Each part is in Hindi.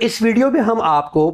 इस वीडियो में हम आपको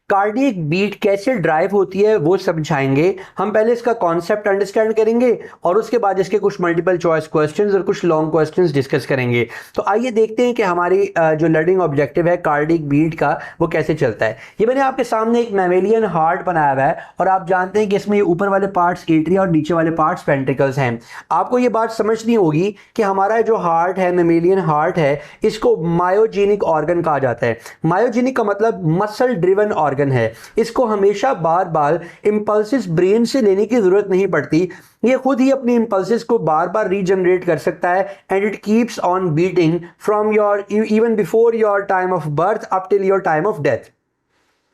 कार्डियक बीट कैसे ड्राइव होती है वो समझाएंगे। हम पहले इसका कॉन्सेप्ट अंडरस्टैंड करेंगे और उसके बाद इसके कुछ मल्टीपल चॉइस क्वेश्चंस और कुछ लॉन्ग क्वेश्चंस डिस्कस करेंगे। तो आइए देखते हैं कि हमारी जो लर्निंग ऑब्जेक्टिव है कार्डियक बीट का वो कैसे चलता है। ये मैंने आपके सामने एक मैमेलियन हार्ट बनाया हुआ है और आप जानते हैं कि इसमें ऊपर वाले पार्ट्स एट्रिया और नीचे वाले पार्ट्स वेंट्रिकल्स हैं। आपको ये बात समझनी होगी कि हमारा जो हार्ट है, मैमेलियन हार्ट है, इसको मायोजेनिक ऑर्गन कहा जाता है। मायोजेनिक का मतलब मसल ड्रिवन ऑर्गन है। इसको हमेशा बार बार इंपल्सेस ब्रेन से लेने की जरूरत नहीं पड़ती, ये खुद ही अपनी इंपल्सेस को बार बार रीजनरेट कर सकता है and it keeps on beating from your even before your time of birth up till your time of death.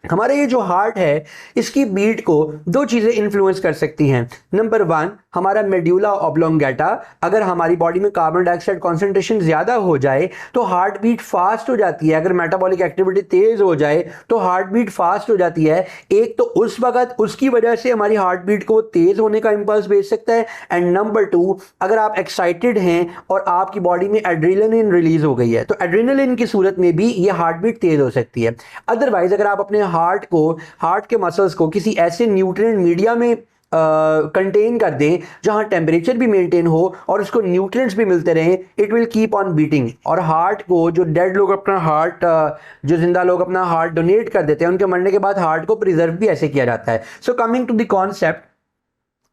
हमारा ये जो हार्ट है इसकी बीट को दो चीज़ें इन्फ्लुएंस कर सकती हैं। नंबर वन, हमारा मेड्यूला ऑब्लोंगेटा। अगर हमारी बॉडी में कार्बन डाइऑक्साइड कॉन्सेंट्रेशन ज़्यादा हो जाए तो हार्ट बीट फास्ट हो जाती है। अगर मेटाबॉलिक एक्टिविटी तेज़ हो जाए तो हार्ट बीट फास्ट हो जाती है। एक तो उस वक्त उसकी वजह से हमारी हार्ट बीट को तेज़ होने का इंपल्स भेज सकता है एंड नंबर टू, अगर आप एक्साइटेड हैं और आपकी बॉडी में एड्रेनलिन रिलीज हो गई है तो एड्रेनलिन की सूरत में भी ये हार्ट बीट तेज़ हो सकती है। अदरवाइज अगर आप अपने हार्ट के मसल्स को किसी ऐसे न्यूट्रिएंट मीडिया में कंटेन कर दें जहां टेम्परेचर भी मेंटेन हो और उसको न्यूट्रिएंट्स भी मिलते रहें, it will keep on beating. और हार्ट को जो डेड लोग अपना हार्ट जो जिंदा लोग अपना हार्ट डोनेट कर देते हैं, उनके मरने के बाद हार्ट को प्रिजर्व भी ऐसे किया जाता है। So coming to the concept,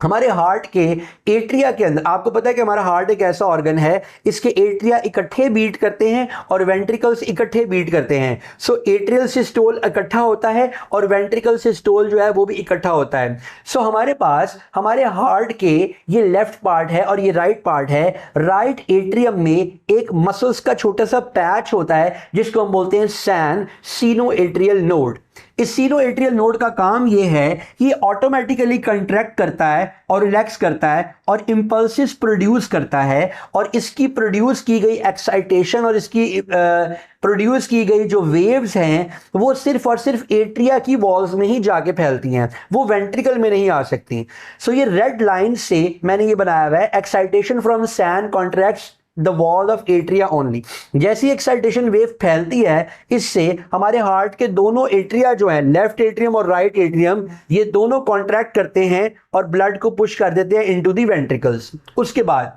हमारे हार्ट के एट्रिया के अंदर, आपको पता है कि हमारा हार्ट एक ऐसा ऑर्गन है, इसके एट्रिया इकट्ठे बीट करते हैं और वेंट्रिकल्स इकट्ठे बीट करते हैं। सो एट्रियल सिस्टोल इकट्ठा होता है और वेंट्रिकल सिस्टोल जो है वो भी इकट्ठा होता है। सो हमारे पास हमारे हार्ट के ये लेफ्ट पार्ट है और ये राइट पार्ट है। राइट एट्रियम में एक मसल्स का छोटा सा पैच होता है जिसको हम बोलते हैं सैन सीनो एट्रियल नोड। इस सीनो एट्रियल नोड का काम यह है कि ऑटोमेटिकली कंट्रैक्ट करता है और रिलैक्स करता है और इंपल्सेस प्रोड्यूस करता है और इसकी प्रोड्यूस की गई एक्साइटेशन और इसकी प्रोड्यूस की गई जो वेव्स हैं वो सिर्फ और सिर्फ एट्रिया की वॉल्स में ही जाके फैलती हैं, वो वेंट्रिकल में नहीं आ सकती। सो ये रेड लाइन से मैंने ये बनाया हुआ है, excitation from SAN contracts the wall of atria only. जैसी एक्साइटेशन वेव फैलती है इससे हमारे हार्ट के दोनों एट्रिया जो है, लेफ्ट एट्रियम और राइट एट्रियम, ये दोनों कॉन्ट्रैक्ट करते हैं और ब्लड को पुश कर देते हैं इनटू द वेंट्रिकल्स। उसके बाद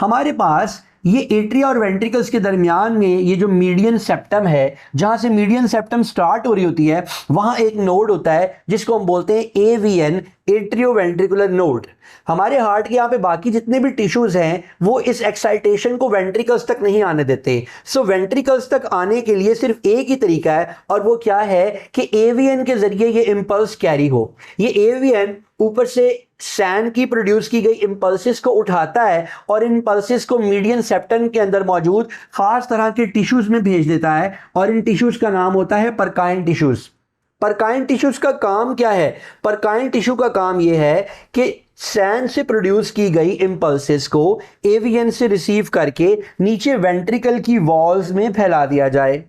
हमारे पास ये एट्रिया और वेंट्रिकल्स के दरमियान में ये जो मीडियन सेप्टम है, जहां से मीडियन सेप्टम स्टार्ट हो रही होती है, वहां एक नोड होता है जिसको हम बोलते हैं AVN, एट्रियोवेंट्रिकुलर नोड। हमारे हार्ट के यहाँ पे बाकी जितने भी टिश्यूज हैं वो इस एक्साइटेशन को वेंट्रिकल्स तक नहीं आने देते। सो वेंट्रिकल्स तक आने के लिए सिर्फ एक ही तरीका है और वो क्या है कि AVN के जरिए ये इंपल्स कैरी हो। ये AVN ऊपर से सैन की प्रोड्यूस की गई इंपल्सेस को उठाता है और इन इंपल्सेस को मीडियन सेप्टम के अंदर मौजूद खास तरह के टिश्यूज में भेज देता है और इन टिश्यूज का नाम होता है परकाइन टिश्यूज। परकाइन टिश्यूज का काम क्या है? परकाइन टिश्यू का काम यह है कि सैन से प्रोड्यूस की गई इंपल्सेस को AVN से रिसीव करके नीचे वेंट्रिकल की वॉल्स में फैला दिया जाए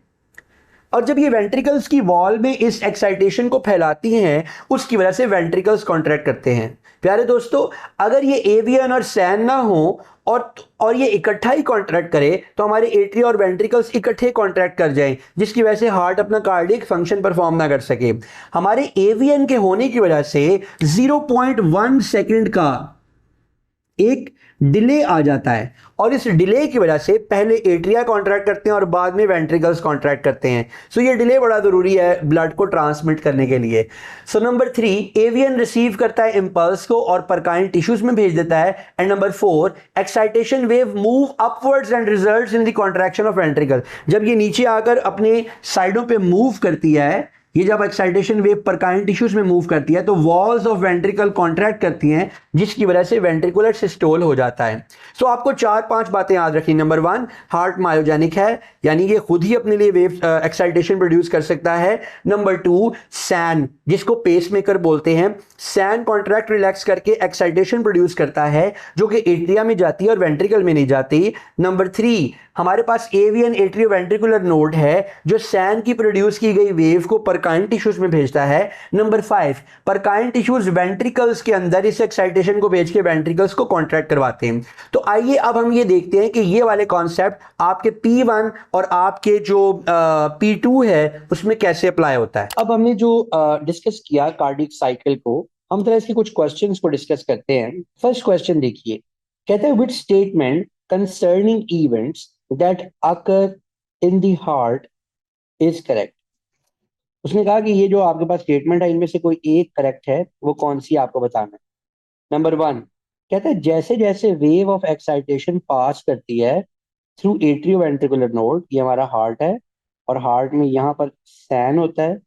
और जब ये वेंट्रिकल्स की वॉल में इस एक्साइटेशन को फैलाती हैं उसकी वजह से वेंट्रिकल्स कॉन्ट्रैक्ट करते हैं। प्यारे दोस्तों, अगर ये AVN और सैन ना हो और ये इकट्ठा ही कॉन्ट्रैक्ट करे तो हमारे एट्रिया और वेंट्रिकल्स इकट्ठे कॉन्ट्रैक्ट कर जाएं, जिसकी वजह से हार्ट अपना कार्डियक फंक्शन परफॉर्म ना कर सके। हमारे AVN के होने की वजह से 0.1 सेकंड का एक डिले आ जाता है और इस डिले की वजह से पहले एट्रिया कॉन्ट्रैक्ट करते हैं और बाद में वेंट्रिकल्स कॉन्ट्रैक्ट करते हैं। सो ये डिले बड़ा जरूरी है ब्लड को ट्रांसमिट करने के लिए। सो नंबर 3, AVN रिसीव करता है इंपल्स को और परकाइन टिश्यूज में भेज देता है and number 4, excitation wave move upwards and results in the contraction of ventricle. जब ये नीचे आकर अपने साइडों पे मूव करती है, ये जब एक्साइटेशन वेव परकाइन टिश्यूज में मूव करती है तो वॉल्स ऑफ वेंट्रिकल कॉन्ट्रैक्ट करती हैं जिसकी वजह से वेंट्रिकुलर सिस्टोल हो जाता है। सो आपको 4-5 बातें याद रखनी। नंबर 1, हार्ट मायोजेनिक है, यानी ये खुद ही अपने लिए वेव एक्साइटेशन प्रोड्यूस कर सकता है। नंबर 2, सैन, जिसको पेसमेकर बोलते हैं, सैन कॉन्ट्रैक्ट रिलैक्स करके एक्साइटेशन प्रोड्यूस करता है जो कि एट्रिया में जाती है और वेंट्रिकल में नहीं जाती। नंबर 3, हमारे पास AVN एट्रियोवेंट्रिकुलर नोड है जो सैन की प्रोड्यूस की गई वेव को परकाइन टिश्यूज में भेजता है। नंबर 5, परकाइन टिश्यूज वेंट्रिकल्स के अंदर इस एक्साइटेशन को भेज के वेंट्रिकल्स को कॉन्ट्रैक्ट करवाते हैं। तो आइए अब हम ये देखते हैं कि ये वाले कॉन्सेप्ट आपके P1 और आपके जो P2 है उसमें कैसे अप्लाई होता है। अब हमने जो डिस्कस किया कार्डिक साइकिल को, हम तरह इसके कुछ क्वेश्चंस को डिस्कस करते हैं। फर्स्ट क्वेश्चन देखिए, कहते हैं which statement concerning events that occur in the heart is correct. उसने कहा कि ये जो आपके पास स्टेटमेंट है इनमें से कोई एक करेक्ट है, वो कौन सी आपको बताना है। नंबर 1 कहता है जैसे जैसे वेव ऑफ एक्साइटेशन पास करती है थ्रू एट्रियोवेंट्रिकुलर नोड, ये हमारा हार्ट है, और हार्ट में यहाँ पर सैन होता है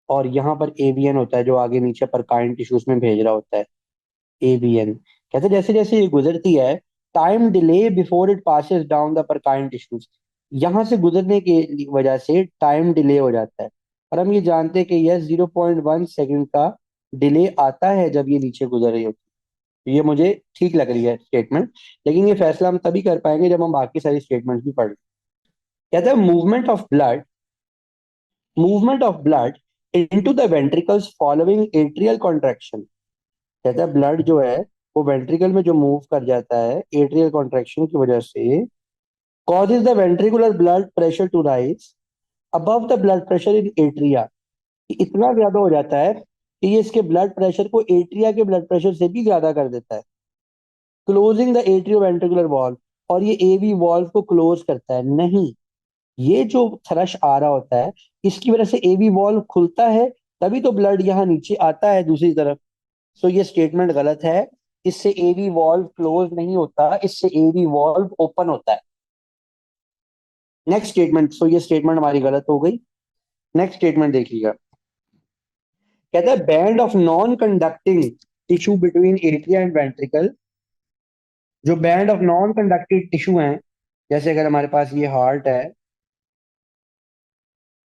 और यहाँ पर एवीएन होता है जो आगे नीचे परकाइन टिश्यूज में भेज रहा होता है, एवीएन। कहते हैं जैसे जैसे ये गुजरती है, time delay before it passes down the परकाइन tissues, यहाँ से गुजरने की वजह से टाइम डिले हो जाता है। और हम ये जानते हैं कि यह 0.1 सेकंड का डिले आता है जब ये नीचे गुजर रही होती है। ये मुझे ठीक लग रही है स्टेटमेंट, लेकिन ये फैसला हम तभी कर पाएंगे जब हम बाकी सारी स्टेटमेंट भी पढ़ लें। कहते हैं movement of blood into the ventricles following atrial contraction. कहता है ब्लड जो है वो वेंट्रिकल में जो मूव कर जाता है एट्रियल कॉन्ट्रैक्शन की वजह से, causes the ventricular blood pressure to rise above the blood pressure in atria। इतना ज्यादा हो जाता है कि ये इसके ब्लड प्रेशर को एट्रिया के ब्लड प्रेशर से भी ज्यादा कर देता है। क्लोजिंग द एट्रियोवेंट्रिकुलर वॉल्व, और ये एवी वॉल्व को क्लोज करता है। नहीं, ये जो थ्रश आ रहा होता है इसकी वजह से एवी वॉल्व खुलता है, तभी तो ब्लड यहाँ नीचे आता है दूसरी तरफ। सो ये स्टेटमेंट गलत है, इससे एवी वॉल्व क्लोज नहीं होता, इससे एवी वॉल्व ओपन होता है। नेक्स्ट स्टेटमेंट, सो ये स्टेटमेंट हमारी गलत हो गई। नेक्स्ट स्टेटमेंट देखिएगा, कहता है band of non conducting tissue between atria and ventricle. जो band of non conductive tissue हैं, जैसे अगर हमारे पास ये हार्ट है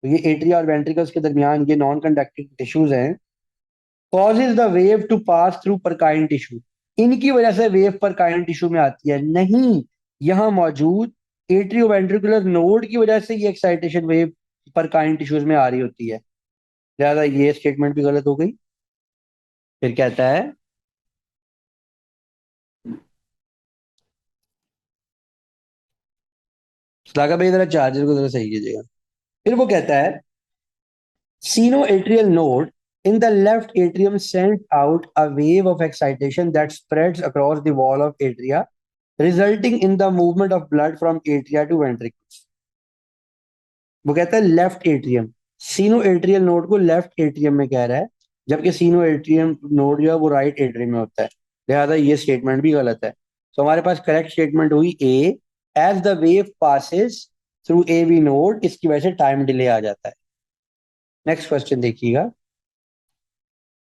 तो ये एट्रिया और वेंट्रिकल्स के दरमियान ये नॉन कंडक्टिव टिश्यूज हैं, causes the wave to pass through Purkinje tissue. इनकी वजह से वेव परकाइन टिश्यू में आती है। नहीं, यहाँ मौजूद एट्रियो वेंट्रिकुलर नोड की वजह से ये एक्साइटेशन वेव परकाइन टिश्यूज में आ रही होती है। लिहाजा ये स्टेटमेंट भी गलत हो गई। फिर कहता है, सलाका भाई जरा चार्जर को जरा सही कीजिएगा। फिर वो कहता है sinoatrial node in the left atrium sends out a wave of excitation that spreads across the wall of atria, resulting in the movement of blood from atria to ventricles। वो कहता है लेफ्ट एट्रियम, सीनो एट्रियल नोड को लेफ्ट एट्रियम में कह रहा है, जबकि सीनो एट्रियम नोड जो है वो राइट एट्रियम में होता है। लिहाजा ये स्टेटमेंट भी गलत है। तो हमारे पास करेक्ट स्टेटमेंट हुई A, as the wave passes through A V node, इसकी वजह से टाइम डिले आ जाता है। नेक्स्ट क्वेश्चन देखिएगा,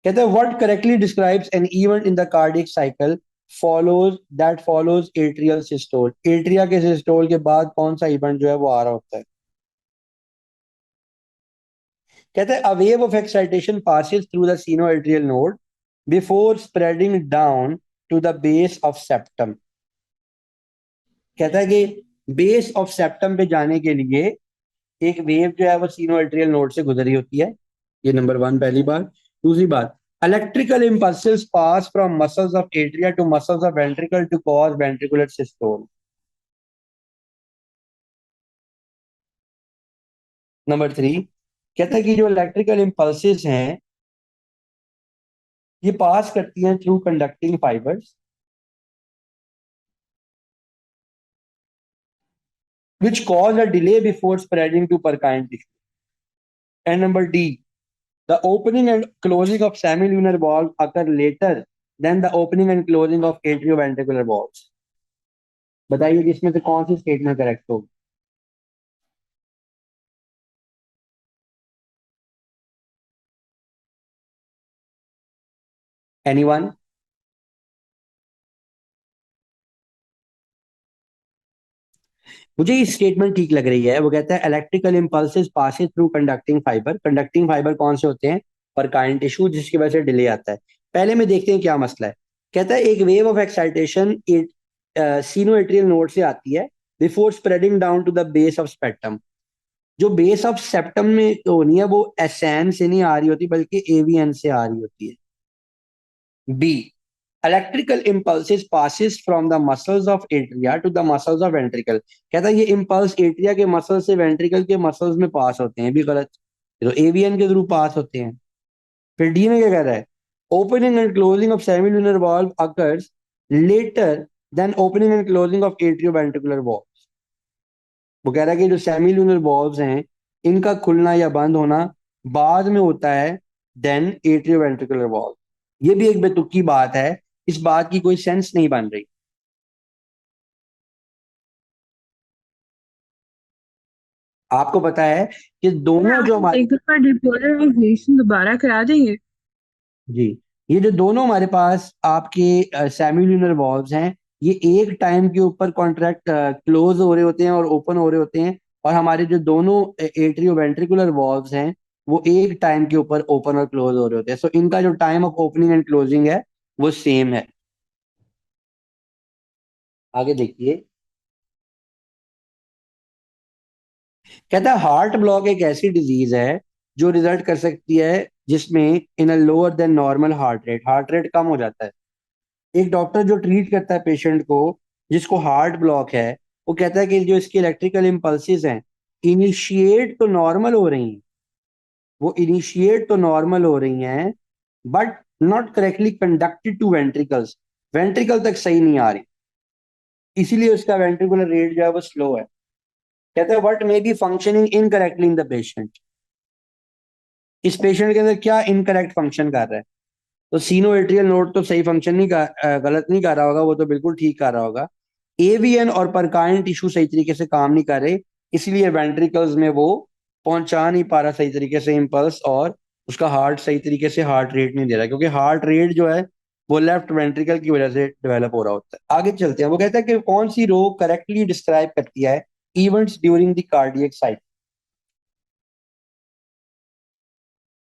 कहते हैं what correctly describes an event in the cardiac cycle follows atrial systole. Atria के सिस्टोल के बाद कौन सा इवेंट जो है वो आ रहा होता है। कहते हैं a wave of excitation passes through the sinoatrial node before spreading down to the base of septum. कहता है कि बेस ऑफ सेप्टम पे जाने के लिए एक वेव जो है वो सिनोएट्रियल नोड से गुजरी होती है। ये नंबर 1 पहली बात। दूसरी बात, electrical impulses pass from muscles of atria to muscles of ventricle to cause ventricular systole। Number 3 कहता है कि जो इलेक्ट्रिकल impulses हैं ये पास करती हैं through conducting fibres which cause a delay before spreading to perkined tissue। And number D, the opening and closing of semilunar valves occur later than the opening and closing of atrioventricular valves। बताइए कि इसमें से कौन सी स्टेटमेंट करेक्ट होगी। एनीवन? मुझे ये स्टेटमेंट ठीक लग रही है। वो कहता है electrical impulses passes through conducting fibre. Conducting fibre कौन से होते हैं? परकाइन टिश्यू, जिसकी वजह से डिले आता है। पहले में देखते हैं क्या मसला है। कहता है एक wave of excitation sinoatrial node से आती है before spreading down to the base of spectrum. जो बेस ऑफ सेप्टम में तो होनी है वो एसएन से नहीं आ रही होती बल्कि एवीएन से आ रही होती है। B, electrical impulses passes from the muscles of atria to the muscles of ventricle. कहता है ये इम्पल्स एट्रिया के मसल से वेंट्रिकल के मसल्स में पास होते हैं, भी गलत, ये तो एवीएन के थ्रू पास होते हैं। फिर डी में क्या कह रहा है, opening and closing of semilunar valve occurs later than opening and closing of atrioventricular valve. वो कह रहा है कि जो सेमिलुनर वॉल्व्स हैं इनका खुलना या बंद होना बाद में होता है देन एट्रियोवेंट्रिकुलर वॉल्व। ये भी एक बेतुकी बात है, इस बात की कोई सेंस नहीं बन रही। आपको पता है कि मैं दोनों जो आप हमारे, एक दफा डिपोलराइजेशन दोबारा करा देंगे? जी, ये जो दोनों हमारे पास आपके सेमिलुनर वॉल्व्स हैं ये एक टाइम के ऊपर कॉन्ट्रैक्ट क्लोज हो रहे होते हैं और ओपन हो रहे होते हैं, और हमारे जो दोनों एट्रियोवेंट्रिकुलर वॉल्व्स हैं वो एक टाइम के ऊपर ओपन और क्लोज हो रहे होते हैं। सो इनका जो time of opening and closing है वो सेम है। आगे देखिए, कहता है हार्ट ब्लॉक एक ऐसी डिजीज है जो रिजल्ट कर सकती है जिसमें in a lower than normal heart rate कम हो जाता है। एक डॉक्टर जो ट्रीट करता है पेशेंट को जिसको हार्ट ब्लॉक है, वो कहता है कि जो इसकी इलेक्ट्रिकल इम्पल्सिस हैं इनिशिएट तो नॉर्मल हो रही हैं, वो इनिशिएट तो नॉर्मल हो रही हैं but not correctly conducted to ventricles, ventricle तक सही नहीं आ रही, इसीलिए उसका वेंट्रिकुलर रेट जो है वो स्लो है। कहते हैं what may be functioning incorrectly in the patient, इस पेशेंट के अंदर क्या इनकरेक्ट फंक्शन कर रहा है। तो सीनो एट्रियल नोड तो सही फंक्शन नहीं कर गलत नहीं कर रहा होगा, वो तो बिल्कुल ठीक कर रहा होगा। एवीएन और परकाइन टिश्यू सही तरीके से काम नहीं कर रहे, इसलिए वेंट्रिकल्स में वो पहुंचा नहीं पा रहा सही तरीके से इम्पल्स, और उसका हार्ट सही तरीके से हार्ट रेट नहीं दे रहा, क्योंकि हार्ट रेट जो है वो लेफ्ट वेंट्रिकल की वजह से डेवलप हो रहा होता है। आगे चलते हैं, वो कहता है कि कौन सी रो करेक्टली डिस्क्राइब करती है events during the cardiac cycle.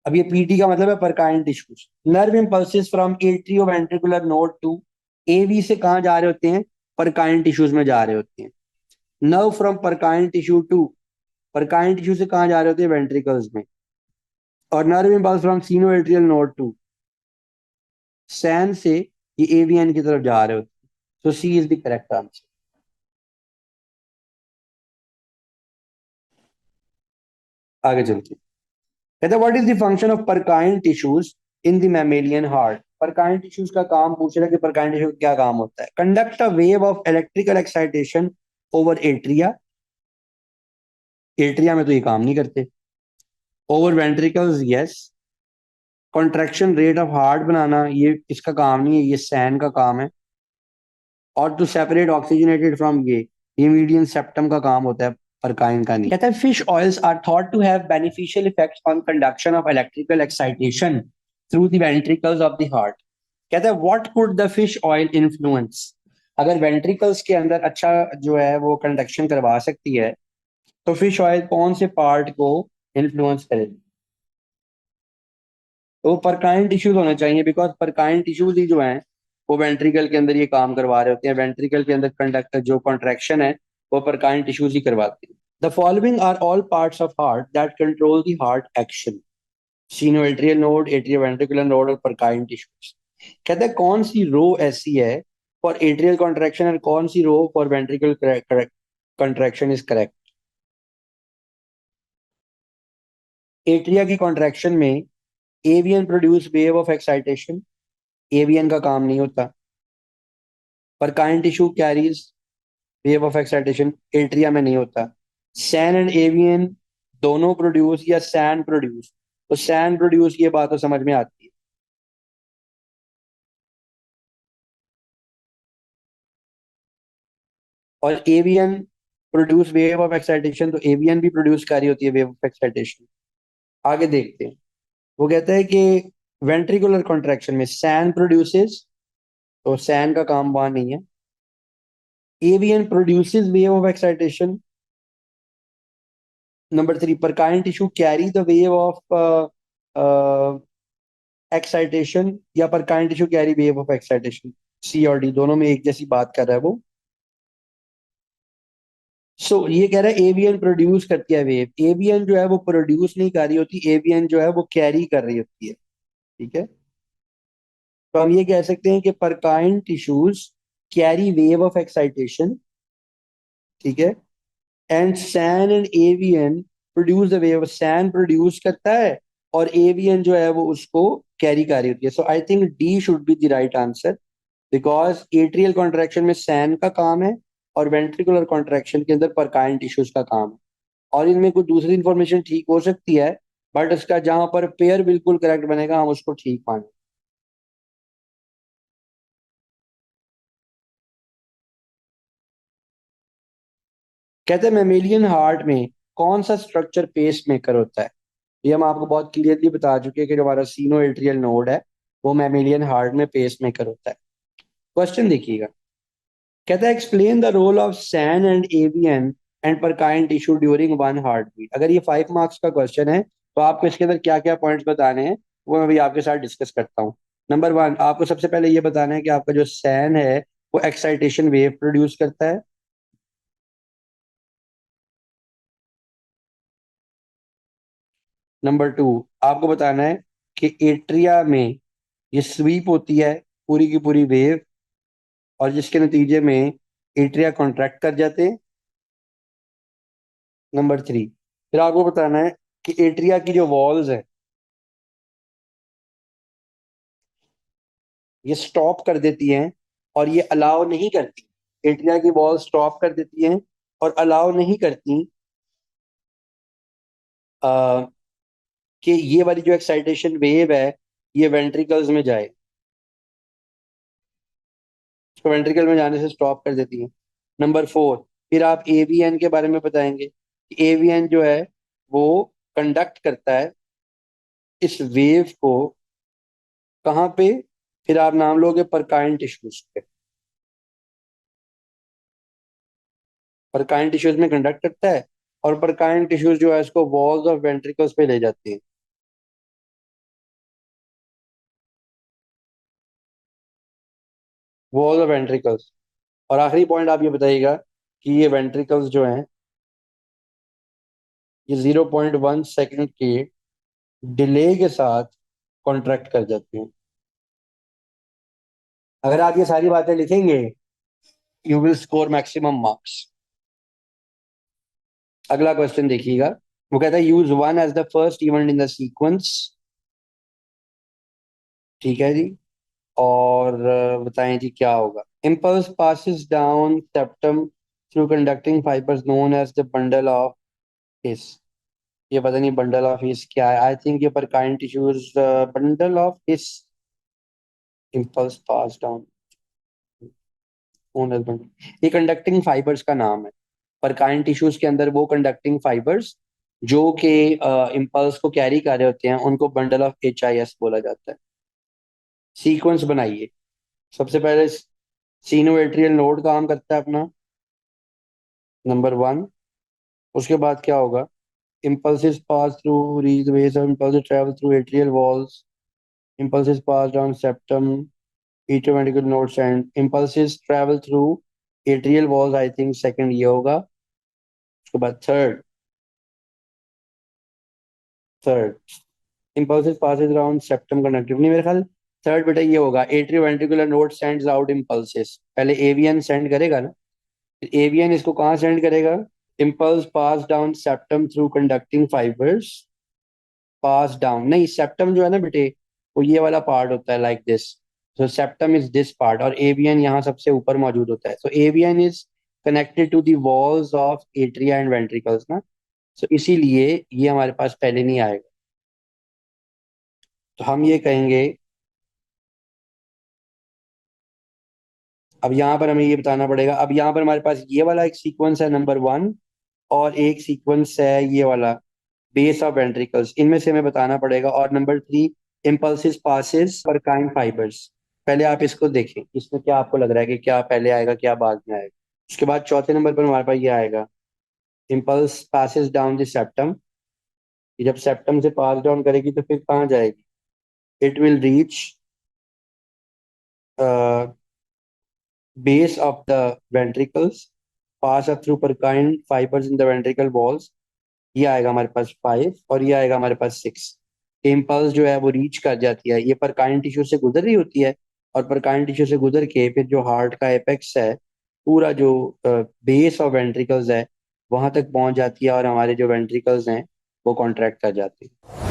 अब ये पीटी का मतलब है Purkinje tissues. Nerve impulses from atrioventricular node to AV से कहाँ जा रहे होते हैं, परकाइन टिश्यूज में जा रहे होते हैं। Nerve from Purkinje tissue to, Purkinje tissue से कहाँ जा रहे होते हैं, वेंट्रिकल्स में। और nerve impulse from sinoatrial node to SAN से ये एवीएन की तरफ जा रहे होते हैं। So C is the correct answer. आगे चलते हैं, कहते हैं what is the function of Purkinje tissues in the mammalian heart. Purkinje tissues का काम पूछ रहा है कि परकाइन टिश्यू का क्या काम होता है। Conduct a wave of electrical excitation over atria, atria में तो ये काम नहीं करते। Over ventricles yes. Contraction rate of heart बनाना ये इसका काम नहीं है, ये सैन का काम है। और टू सेपरेट ऑक्सीजनेटेड फ्रॉम ये मीडियन सेप्टम का काम होता है, परकाइन का नहीं। कहता है fish oils are thought to have beneficial effects on conduction of electrical excitation through the ventricles of the heart. कहता है what could the fish oil influence, अगर वेंट्रिकल्स के अंदर अच्छा जो है वो कंडक्शन करवा सकती है तो फिश ऑयल कौन से पार्ट को इन्फ्लुएंस करेगी। तो परकाइन टिश्यूज होने चाहिए, बिकॉज परकाइन टिश्यूज ही जो हैं वो वेंट्रिकल के अंदर ये काम करवा रहे होते हैं, वेंट्रिकल के अंदर कंडक्ट जो कॉन्ट्रैक्शन है वो परकाइन टिश्यूज ही करवाते हैं। The following are all parts of heart that control the heart action, sinoatrial node, atrioventricular node और परकाइन टिश्यूज। कहते हैं कौन सी रो ऐसी है फॉर एट्रियल कॉन्ट्रैक्शन और कौन सी row for ventricle contraction is correct. Atria की कॉन्ट्रैक्शन में AVN produce wave of excitation, AVN का काम नहीं होता। Purkinje tissue carries wave of excitation, atria में नहीं होता। सैन एंड एवियन दोनों प्रोड्यूस या सैन प्रोड्यूस, तो सैन प्रोड्यूस ये बात तो समझ में आती है। और AVN produce wave of excitation, तो एवियन भी प्रोड्यूस कर रही होती है वेव ऑफ एक्साइटेशन। आगे देखते हैं, वो कहता है कि वेंट्रिकुलर कॉन्ट्रैक्शन में सैन प्रोड्यूसेस, तो सैन का काम वहां नहीं है। AVN produces wave of excitation. Number three, Purkinje tissue carry the wave of excitation या Purkinje tissue carry wave of excitation. C और डी दोनों में एक जैसी बात कर रहा है वो। ये कह रहा है एवीएन प्रोड्यूस करती है वेव। एवीएन जो है वो प्रोड्यूस नहीं कर रही होती, एवीएन जो है वो कैरी कर रही होती है। ठीक है, तो हम ये कह सकते हैं कि Purkinje tissues carry wave of excitation. ठीक है, and SAN and AVN produce the wave. SAN produce करता है और एवीएन जो है वो उसको कैरी कर रही होती है। So I think D should be the right answer, because atrial contraction में सैन का काम है और वेंट्रिकुलर कॉन्ट्रैक्शन के अंदर परकाइन टिश्यूज का काम है। और इनमें कुछ दूसरी इंफॉर्मेशन ठीक हो सकती है, बट इसका जहां पर पेयर बिल्कुल करेक्ट बनेगा हम उसको ठीक माने। कहते हैं मेमेलियन हार्ट में कौन सा स्ट्रक्चर पेस मेकर होता है। ये हम आपको बहुत क्लियरली बता चुके हैं कि जो हमारा सीनो एट्रियल नोड है वो मेमेलियन हार्ट में पेस मेकर होता है। क्वेश्चन देखिएगा, कहता है explain the role of SAN and AVN and Purkinje tissue during one heart beat. अगर ये 5 मार्क्स का क्वेश्चन है तो आपको इसके अंदर क्या क्या पॉइंट्स बताने हैं वो मैं भी आपके साथ डिस्कस करता हूँ। नंबर वन, आपको सबसे पहले ये बताना है कि आपका जो सैन है वो एक्साइटेशन वेव प्रोड्यूस करता है। नंबर टू, आपको बताना है कि एट्रिया में ये स्वीप होती है पूरी की पूरी वेव, और जिसके नतीजे में एट्रिया कॉन्ट्रैक्ट कर जाते हैं। नंबर थ्री, फिर आपको बताना है कि एट्रिया की जो वॉल्स है ये स्टॉप कर देती हैं और ये अलाउ नहीं करती। एट्रिया की वॉल स्टॉप कर देती हैं और अलाउ नहीं करती आ, कि ये वाली जो एक्साइटेशन वेव है ये वेंट्रिकल्स में जाए। इसको वेंट्रिकल में जाने से स्टॉप कर देती है। नंबर फोर, फिर आप एवीएन के बारे में बताएंगे। एवीएन जो है वो कंडक्ट करता है इस वेव को कहाँ पे, फिर आप नाम लोगे परकाइन टिश्यूज पे। परकाइन टिश्यूज में कंडक्ट करता है और परकाइन टिश्यूज जो है इसको वॉल्स ऑफ वेंट्रिकल्स पे ले जाती हैं। Walls of ventricles. और आखिरी पॉइंट आप ये बताइएगा कि ये वेंट्रिकल्स जो हैं ये 0.1 सेकंड के डिले के साथ कॉन्ट्रैक्ट कर जाती हैं। अगर आप ये सारी बातें लिखेंगे you will score maximum marks. अगला क्वेश्चन देखिएगा, वो कहता है use one as the first event in the sequence. ठीक है जी, और बताएं जी क्या होगा। Impulse passes down septum through conducting fibers known as the bundle of His. ये पता नहीं बंडल ऑफ हिस क्या है, आई थिंक ये Purkinje tissues bundle of His impulse pass down known as bundle. ये कंडक्टिंग फाइबर्स का नाम है। पर काइंड टिश्यूज के अंदर वो कंडक्टिंग फाइबर्स जो कि इम्पल्स को कैरी कर रहे होते हैं उनको बंडल ऑफ HIS बोला जाता है। सीक्वेंस बनाइए। सबसे पहले सीनोएट्रियल नोड काम करता है अपना, नंबर वन। उसके बाद क्या होगा, impulses pass through these ways of impulses travel through atrial walls, impulses pass down septum atrioventricular nodes and impulses travel through atrial walls। I think second ये होगा। उसके बाद third impulses passes around septum conductive, नहीं मेरे ख्याल थर्ड बेटा ये होगा। atrioventricular node sends out impulses, पहले AVN सेंड करेगा ना, AVN इसको कहाँ सेंड करेगा। impulse pass down septum through conducting fibers, पास डाउन नहीं, सेप्टम जो है ना बेटे वो ये वाला पार्ट होता है like this. So septum is this part और एवियन यहाँ सबसे ऊपर मौजूद होता है। So AVN is connected to the walls of atria and ventricles ना। सो इसीलिए ये हमारे पास पहले नहीं आएगा। तो हम ये कहेंगे, अब यहाँ पर हमें ये बताना पड़ेगा। अब यहाँ पर हमारे पास ये वाला एक सीक्वेंस है नंबर वन, और एक सीक्वेंस है ये वाला बेस ऑफ वेंट्रिकल्स। इनमें से हमें बताना पड़ेगा। और नंबर थ्री, इम्पल्सिस पासिस पर काइंड फाइबर्स। पहले आप इसको देखें इसमें क्या आपको लग रहा है कि क्या पहले आएगा क्या बाद में आएगा। उसके बाद चौथे नंबर पर हमारे पास ये आएगा, impulse passes down the septum. जब सेप्टम से पास डाउन करेगी तो फिर कहाँ जाएगी, it will reach base of the ventricles pass up through परकाइन fibres in the ventricle walls, ये आएगा हमारे पास 5 और ये आएगा हमारे पास 6। इम्पल्स जो है वो रीच कर जाती है, ये परकाइन टिश्यू से गुजर रही होती है और परकाइन टिश्यू से गुजर के फिर जो हार्ट का एपेक्स है, पूरा जो बेस ऑफ वेंट्रिकल्स है वहां तक पहुंच जाती है और हमारे जो वेंट्रिकल्स हैं वो कॉन्ट्रैक्ट कर जाती है।